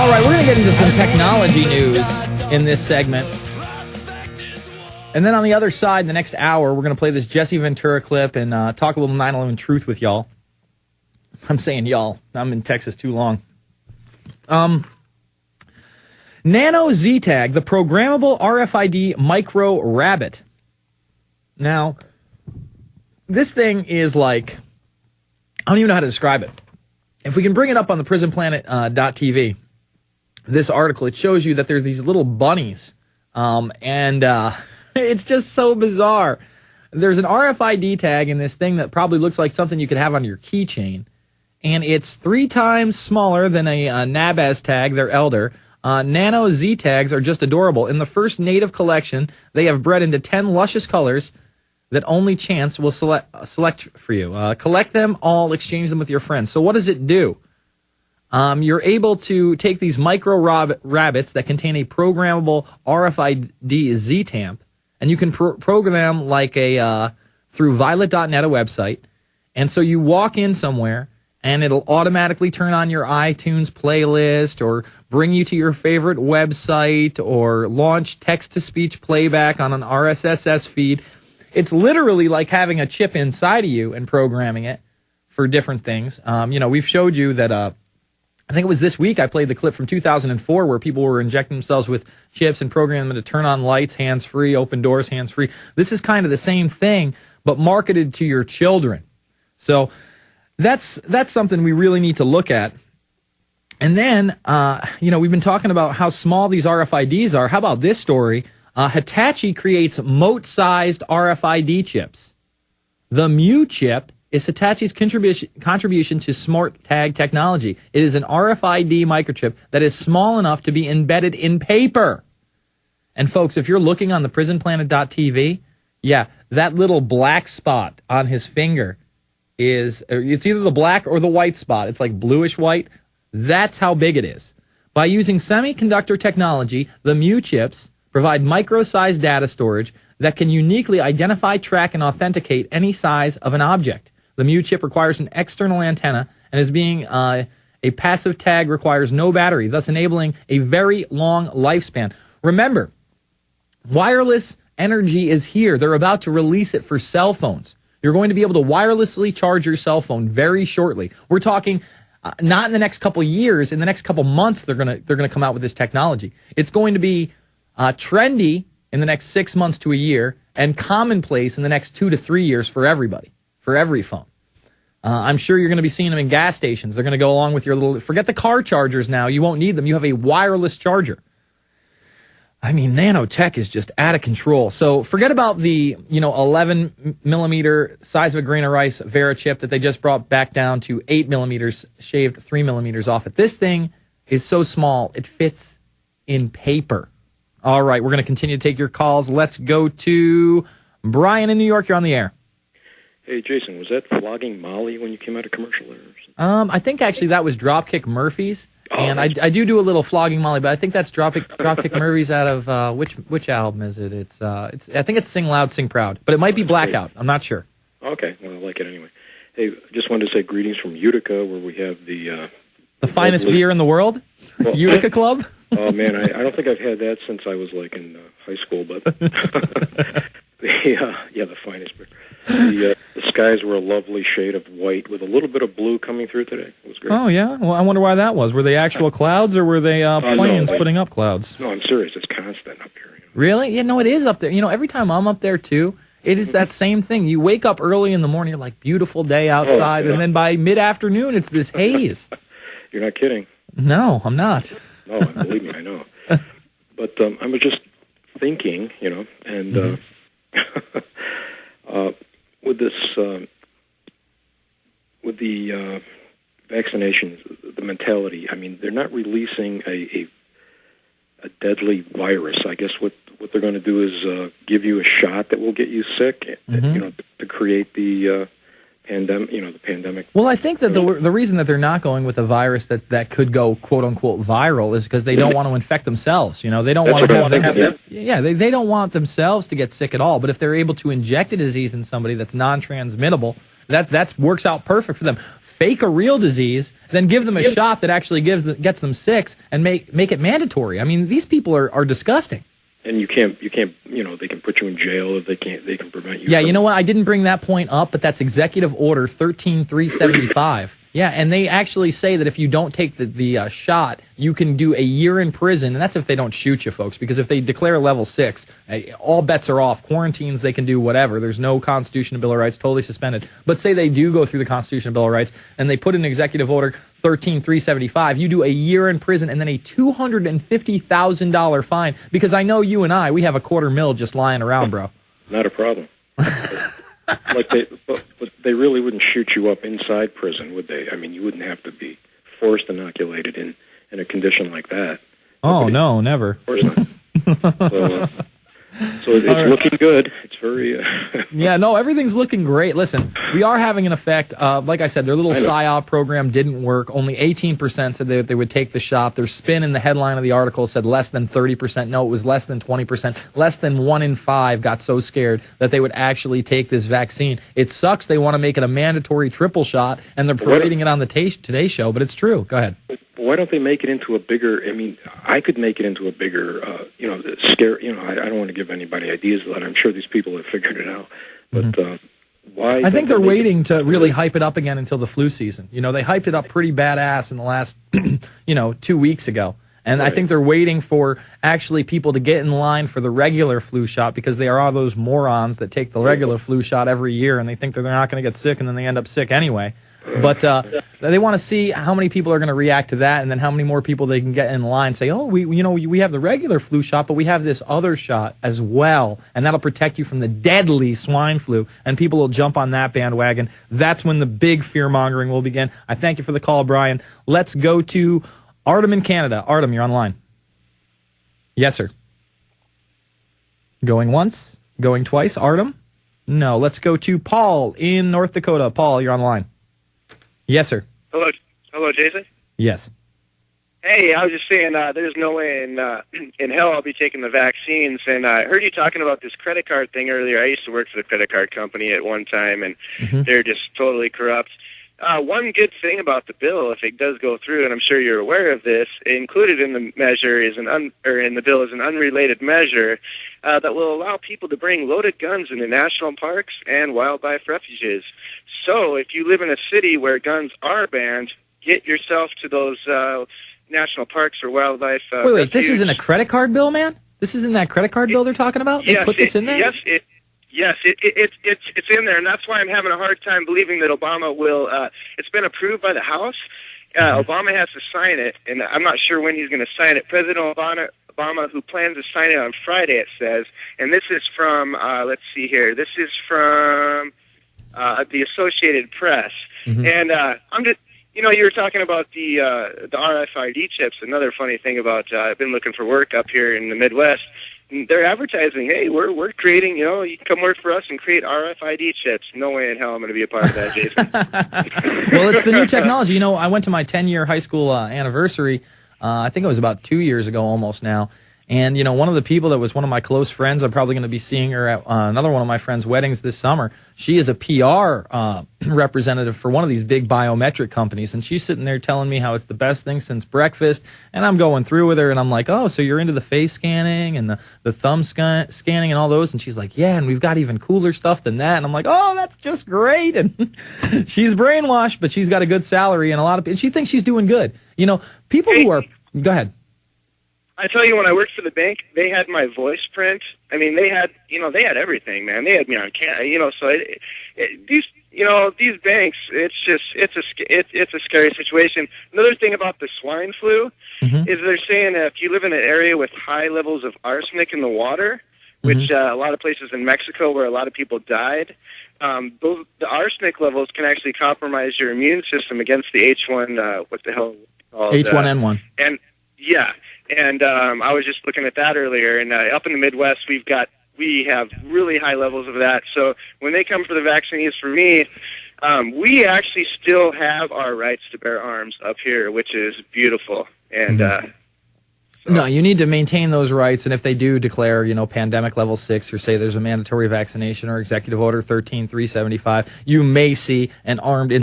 All right, we're going to get into some technology news in this segment. And then on the other side, in the next hour, we're going to play this Jesse Ventura clip and talk a little 9/11 truth with y'all. I'm saying y'all. I'm in Texas too long. Nano Z-Tag, the programmable RFID micro rabbit. Now, this thing is like, I don't even know how to describe it. If we can bring it up on the prisonplanet.tv, this article, it shows you that there's these little bunnies, and it's just so bizarre. There's an RFID tag in this thing that probably looks like something you could have on your keychain, and it's 3 times smaller than a NABAZ tag, their elder. Nano Z tags are just adorable. In the first native collection, they have bred into 10 luscious colors that only chance will select for you. Collect them all, exchange them with your friends. So what does it do? You're able to take these micro rabbits that contain a programmable RFID Z-Tamp, and you can program like through Violet.net, a website. And so you walk in somewhere, and it'll automatically turn on your iTunes playlist or bring you to your favorite website or launch text-to-speech playback on an RSS feed. It's literally like having a chip inside of you and programming it for different things. We've showed you that, I think it was this week I played the clip from 2004 where people were injecting themselves with chips and programming them to turn on lights hands-free, open doors hands-free. This is kind of the same thing, but marketed to your children. So that's something we really need to look at. And then, we've been talking about how small these RFIDs are. How about this story? Hitachi creates mote-sized RFID chips. The Mu chip is Hitachi's contribution to smart tag technology. It is an RFID microchip that is small enough to be embedded in paper. And folks, if you're looking on the prisonplanet.tv, yeah, that little black spot on his finger it's either the black or the white spot. It's like bluish white. That's how big it is. By using semiconductor technology, the Mu chips provide micro-sized data storage that can uniquely identify, track, and authenticate any size of an object. The Mu chip requires an external antenna, and as being a passive tag requires no battery, thus enabling a very long lifespan. Remember, wireless energy is here. They're about to release it for cell phones. You're going to be able to wirelessly charge your cell phone very shortly. We're talking not in the next couple years, in the next couple months they're going to come out with this technology. It's going to be trendy in the next 6 months to a year and commonplace in the next 2 to 3 years for everybody, for every phone. I'm sure you're going to be seeing them in gas stations. They're going to go along with your little, forget the car chargers now. You won't need them. You have a wireless charger. I mean, nanotech is just out of control. So forget about the, 11 millimeter size of a grain of rice Vera chip that they just brought back down to 8 millimeters, shaved 3 millimeters off it. This thing is so small, it fits in paper. All right, we're going to continue to take your calls. Let's go to Brian in New York. You're on the air. Hey, Jason, was that Flogging Molly when you came out of commercial there? I think actually that was Dropkick Murphys. And I do a little Flogging Molly, but I think that's Dropkick Murphys out of which album is it? It's I think it's Sing Loud, Sing Proud, but it might be Blackout. I'm not sure. Okay, well I like it anyway. Hey, just wanted to say greetings from Utica, where we have the finest beer in the world, Utica Club. Oh man, I don't think I've had that since I was like in high school, but the finest beer. The skies were a lovely shade of white with a little bit of blue coming through today. It was great. Oh, yeah? Well, I wonder why that was. Were they actual clouds or were they planes putting up clouds? No, I'm serious. It's constant up here. Really? Yeah, no, it is up there. Every time I'm up there, too, it is that same thing. You wake up early in the morning, you're like, beautiful day outside, and then by mid-afternoon, it's this haze. You're not kidding. No, I'm not. No, believe me, I know. But I was just thinking, and with this, with the vaccinations, the mentality, I mean, they're not releasing a deadly virus. I guess what they're going to do is give you a shot that will get you sick, to create the pandemic, the pandemic. Well, I think that the reason that they're not going with a virus that could go quote unquote viral is because they don't want to infect themselves. They don't want to have they don't want themselves to get sick at all. But if they're able to inject a disease in somebody that's non-transmittable, that works out perfect for them. fake a real disease, then give them a shot that actually gets them sick, and make it mandatory. I mean, these people are disgusting. And you can't, they can put you in jail if they can prevent you. Yeah, you know what? I didn't bring that point up, but that's Executive Order 13375. Yeah, and they actually say that if you don't take the shot, you can do a year in prison, and that's if they don't shoot you, folks, because if they declare level 6, all bets are off. Quarantines, they can do whatever. There's no Constitution and Bill of Rights, totally suspended. But say they do go through the Constitution and Bill of Rights, and they put in Executive Order 13375, you do a year in prison and then a $250,000 fine, because I know you and we have $250,000 just lying around, bro. Not a problem. But they really wouldn't shoot you up inside prison, would they? I mean, you wouldn't have to be forced inoculated in a condition like that. Oh, no, never. Of course not. So it's looking good. It's very... Yeah, no, everything's looking great. Listen, we are having an effect. Like I said, their little PSYOP program didn't work. Only 18% said they would take the shot. Their spin in the headline of the article said less than 30%. No, it was less than 20%. Less than 1 in 5 got so scared that they would actually take this vaccine. It sucks they want to make it a mandatory triple shot, and they're parading it on the Today Show, but it's true. Go ahead. Why don't they make it into a bigger, I mean, I could make it into a bigger, scare, I don't want to give anybody ideas of that. I'm sure these people have figured it out. But why? I think they're waiting to really hype it up again until the flu season. You know, they hyped it up pretty badass in the last, 2 weeks ago. And I think they're waiting for actually people to get in line for the regular flu shot, because they are all those morons that take the regular flu shot every year and they think that they're not going to get sick, and then they end up sick anyway. But they want to see how many people are going to react to that, and then how many more people they can get in line. Say, oh, we have the regular flu shot, but we have this other shot as well, and that'll protect you from the deadly swine flu. And people will jump on that bandwagon. That's when the big fear mongering will begin. I thank you for the call, Brian. Let's go to Artem in Canada. Artem, you're online. Yes, sir. Going once, going twice. Artem? No. Let's go to Paul in North Dakota. Paul, you're online. Yes, sir. Hello, Jason. Yes. Hey, I was just saying, there's no way in hell I'll be taking the vaccines. And I heard you talking about this credit card thing earlier. I used to work for the credit card company at one time, and they're just totally corrupt. One good thing about the bill, if it does go through, and I'm sure you're aware of this, included in the measure is in the bill is an unrelated measure that will allow people to bring loaded guns into national parks and wildlife refuges. So if you live in a city where guns are banned, get yourself to those national parks or wildlife Wait, refuge. this isn't a credit card bill, man? This isn't that credit card bill they're talking about? They put this in there? Yes, it's in there, and that's why I'm having a hard time believing that Obama will. It's been approved by the House. Obama has to sign it, and I'm not sure when he's going to sign it. President Obama, who plans to sign it on Friday, it says, and this is from. Let's see here. This is from the Associated Press, and I'm just. You were talking about the RFID chips. Another funny thing about I've been looking for work up here in the Midwest. They're advertising, hey, we're creating, you can come work for us and create RFID chips. No way in hell I'm going to be a part of that, Jason. Well, it's the new technology. I went to my 10-year high school anniversary. I think it was about 2 years ago almost now. And, one of the people that was one of my close friends, I'm probably going to be seeing her at another one of my friends' weddings this summer. She is a PR representative for one of these big biometric companies, and she's sitting there telling me how it's the best thing since breakfast. And I'm going through with her, and I'm like, oh, so you're into the face scanning and the thumb scanning and all those? And she's like, yeah, and we've got even cooler stuff than that. And I'm like, oh, that's just great. And she's brainwashed, but she's got a good salary, and and she thinks she's doing good. People who are... Go ahead. I tell you, when I worked for the bank, they had my voice print. I mean, they had everything, man. They had me on camera, so these banks, it's a scary situation. Another thing about the swine flu is they're saying if you live in an area with high levels of arsenic in the water, which a lot of places in Mexico where a lot of people died, the arsenic levels can actually compromise your immune system against the H1, what the hell called? H1N1. And yeah. And I was just looking at that earlier, and up in the Midwest, we have really high levels of that. So when they come for the vaccines for me, we actually still have our rights to bear arms up here, which is beautiful. And no, you need to maintain those rights, and if they do declare, pandemic level 6, or say there's a mandatory vaccination or executive order 13375, you may see an armed